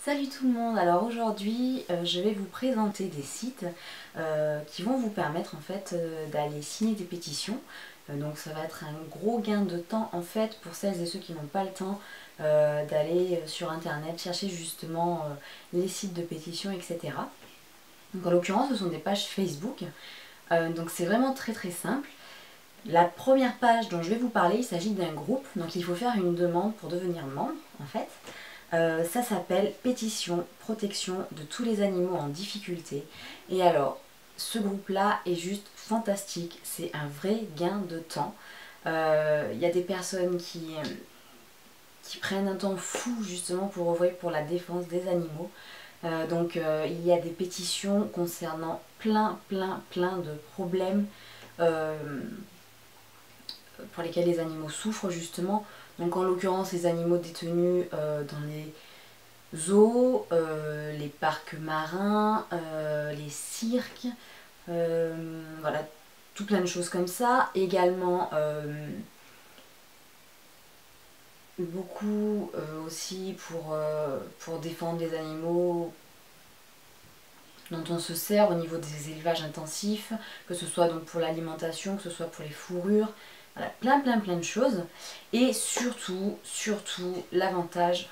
Salut tout le monde, alors aujourd'hui je vais vous présenter des sites qui vont vous permettre en fait d'aller signer des pétitions. Donc ça va être un gros gain de temps en fait pour celles et ceux qui n'ont pas le temps d'aller sur internet chercher justement les sites de pétitions, etc. Donc en l'occurrence ce sont des pages Facebook, donc c'est vraiment très simple. La première page dont je vais vous parler, il s'agit d'un groupe, donc il faut faire une demande pour devenir membre en fait. Ça s'appelle Pétition protection de tous les animaux en difficulté. Et alors, ce groupe-là est juste fantastique. C'est un vrai gain de temps. Il y a des personnes qui prennent un temps fou justement pour œuvrer pour la défense des animaux. Il y a des pétitions concernant plein de problèmes euh, pour lesquels les animaux souffrent justement. Donc en l'occurrence les animaux détenus dans les zoos, les parcs marins, les cirques, voilà, tout plein de choses comme ça. Également beaucoup aussi pour défendre les animaux dont on se sert au niveau des élevages intensifs, que ce soit donc pour l'alimentation, que ce soit pour les fourrures, voilà, plein de choses. Et surtout l'avantage,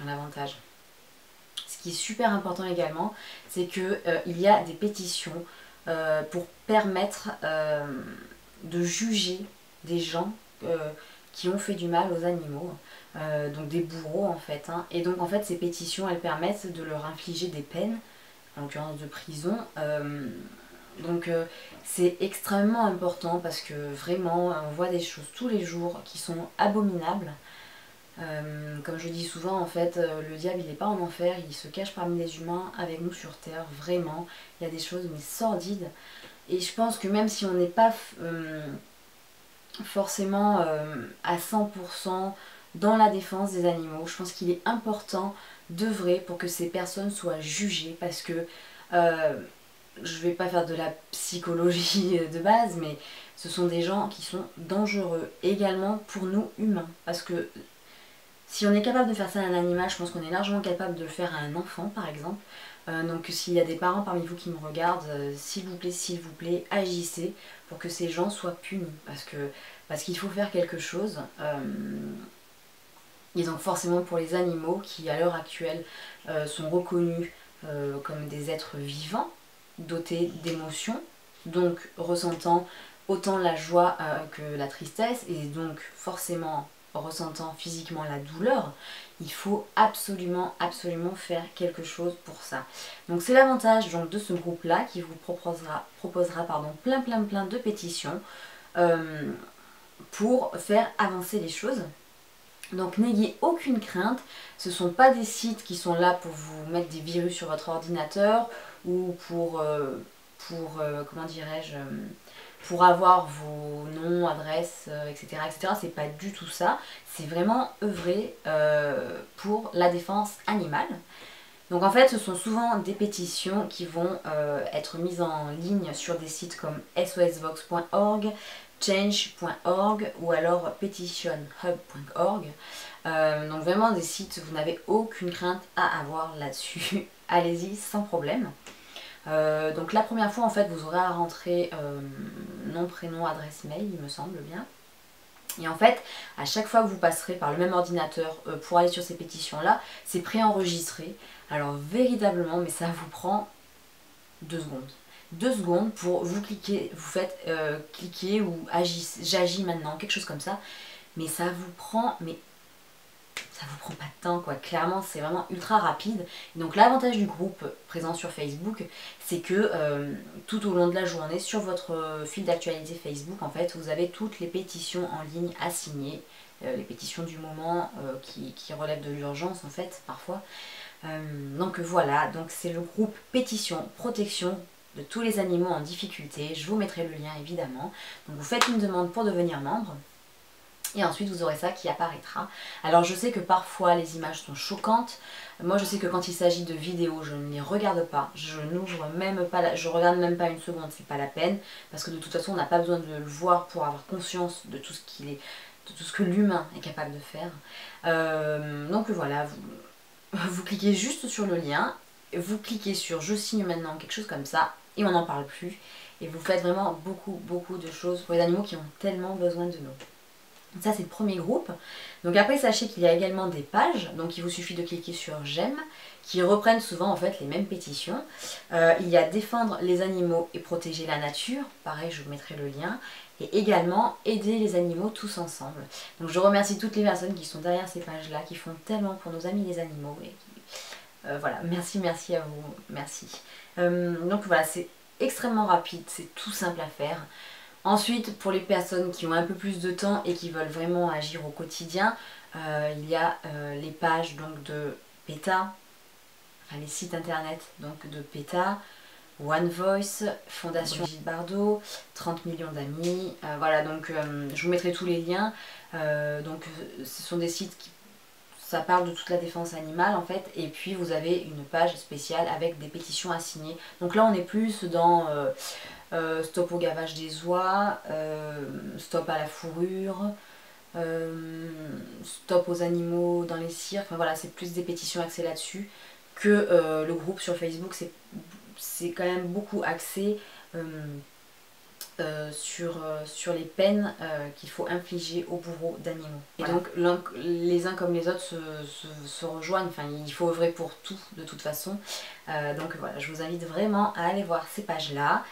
ce qui est super important également, c'est qu'il y a des pétitions pour permettre de juger des gens qui ont fait du mal aux animaux, donc des bourreaux en fait. Hein. Et donc en fait ces pétitions elles permettent de leur infliger des peines, en l'occurrence de prison. C'est extrêmement important parce que vraiment on voit des choses tous les jours qui sont abominables. Comme je dis souvent, en fait, le diable il n'est pas en enfer, il se cache parmi les humains avec nous sur terre, vraiment. Il y a des choses mais sordides. Et je pense que même si on n'est pas forcément à 100% dans la défense des animaux, je pense qu'il est important d'œuvrer pour que ces personnes soient jugées parce que je vais pas faire de la psychologie de base, mais ce sont des gens qui sont dangereux également pour nous humains parce que si on est capable de faire ça à un animal, je pense qu'on est largement capable de le faire à un enfant par exemple. Donc s'il y a des parents parmi vous qui me regardent, s'il vous plaît, agissez pour que ces gens soient punis. Parce qu'il faut faire quelque chose. Et donc forcément pour les animaux qui à l'heure actuelle sont reconnus comme des êtres vivants, dotés d'émotions, donc ressentant autant la joie que la tristesse, et donc forcément ressentant physiquement la douleur, il faut absolument faire quelque chose pour ça. Donc c'est l'avantage donc de ce groupe-là qui vous proposera plein de pétitions pour faire avancer les choses. Donc n'ayez aucune crainte, ce ne sont pas des sites qui sont là pour vous mettre des virus sur votre ordinateur ou comment dirais-je, pour avoir vos noms, adresses, etc. C'est pas du tout ça, c'est vraiment œuvrer pour la défense animale. Donc en fait ce sont souvent des pétitions qui vont être mises en ligne sur des sites comme sosvox.org, change.org ou alors petitionhub.org. Donc vraiment des sites, vous n'avez aucune crainte à avoir là-dessus. Allez-y sans problème. Donc la première fois en fait vous aurez à rentrer nom, prénom, adresse mail il me semble bien. Et en fait, à chaque fois que vous passerez par le même ordinateur pour aller sur ces pétitions-là, c'est préenregistré. Alors véritablement, mais ça vous prend 2 secondes. 2 secondes pour vous cliquer, vous faites cliquer ou j'agis maintenant, quelque chose comme ça. Mais ça vous prend pas de temps quoi, clairement c'est vraiment ultra rapide. Donc l'avantage du groupe présent sur Facebook, c'est que tout au long de la journée, sur votre fil d'actualité Facebook, en fait, vous avez toutes les pétitions en ligne à signer, les pétitions du moment qui relèvent de l'urgence en fait, parfois. Donc voilà, donc c'est le groupe Pétition Protection de tous les animaux en difficulté, je vous mettrai le lien évidemment. Donc vous faites une demande pour devenir membre. Et ensuite vous aurez ça qui apparaîtra. Alors je sais que parfois les images sont choquantes. Moi je sais que quand il s'agit de vidéos, je ne les regarde pas. Je n'ouvre même pas, je regarde même pas une seconde, c'est pas la peine. Parce que de toute façon on n'a pas besoin de le voir pour avoir conscience de tout ce qu'il est, de tout ce que l'humain est capable de faire. Donc voilà, vous cliquez juste sur le lien, vous cliquez sur je signe maintenant, quelque chose comme ça, et on n'en parle plus. Et vous faites vraiment beaucoup de choses pour les animaux qui ont tellement besoin de nous. Ça c'est le premier groupe. Donc après sachez qu'il y a également des pages, donc il vous suffit de cliquer sur j'aime, qui reprennent souvent en fait les mêmes pétitions. Il y a défendre les animaux et protéger la nature, pareil je vous mettrai le lien, et également aider les animaux tous ensemble. Donc je remercie toutes les personnes qui sont derrière ces pages là, qui font tellement pour nos amis les animaux. Et qui, voilà, merci à vous, merci. Donc voilà, c'est extrêmement rapide, c'est tout simple à faire. Ensuite, pour les personnes qui ont un peu plus de temps et qui veulent vraiment agir au quotidien, il y a les pages donc, de PETA, enfin les sites internet donc, de PETA, One Voice, Fondation Brigitte Bardot, 30 millions d'amis, voilà donc je vous mettrai tous les liens. Ce sont des sites qui ça parle de toute la défense animale en fait, et puis vous avez une page spéciale avec des pétitions à signer. Donc là on est plus dans stop au gavage des oies, stop à la fourrure, stop aux animaux dans les cirques, enfin voilà, c'est plus des pétitions axées là-dessus que le groupe sur Facebook, c'est quand même beaucoup axé sur les peines qu'il faut infliger aux bourreaux d'animaux. Et voilà. Donc les uns comme les autres se rejoignent, enfin il faut œuvrer pour tout de toute façon. Donc voilà, je vous invite vraiment à aller voir ces pages-là.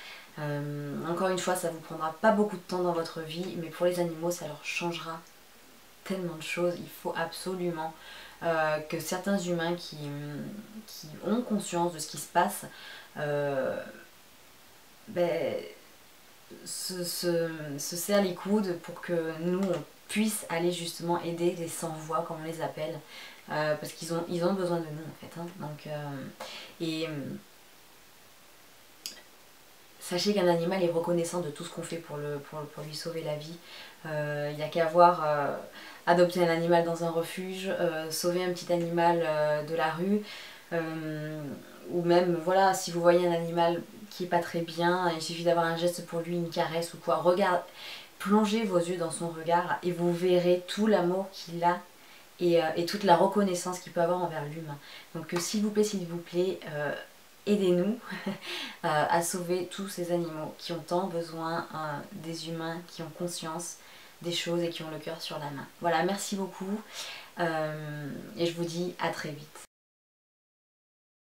Encore une fois, ça vous prendra pas beaucoup de temps dans votre vie, mais pour les animaux, ça leur changera tellement de choses. Il faut absolument que certains humains qui ont conscience de ce qui se passe, se serrent les coudes pour que nous on puisse aller justement aider les sans-voix comme on les appelle, parce qu'ils ont besoin de nous en fait, hein. Donc, sachez qu'un animal est reconnaissant de tout ce qu'on fait pour lui sauver la vie. Il n'y a qu'à voir adopter un animal dans un refuge, sauver un petit animal de la rue, ou même voilà, si vous voyez un animal qui est pas très bien, il suffit d'avoir un geste pour lui, une caresse ou quoi. Plongez vos yeux dans son regard et vous verrez tout l'amour qu'il a et toute la reconnaissance qu'il peut avoir envers l'humain. Donc s'il vous plaît, aidez-nous à sauver tous ces animaux qui ont tant besoin des humains, qui ont conscience des choses et qui ont le cœur sur la main. Voilà, merci beaucoup et je vous dis à très vite.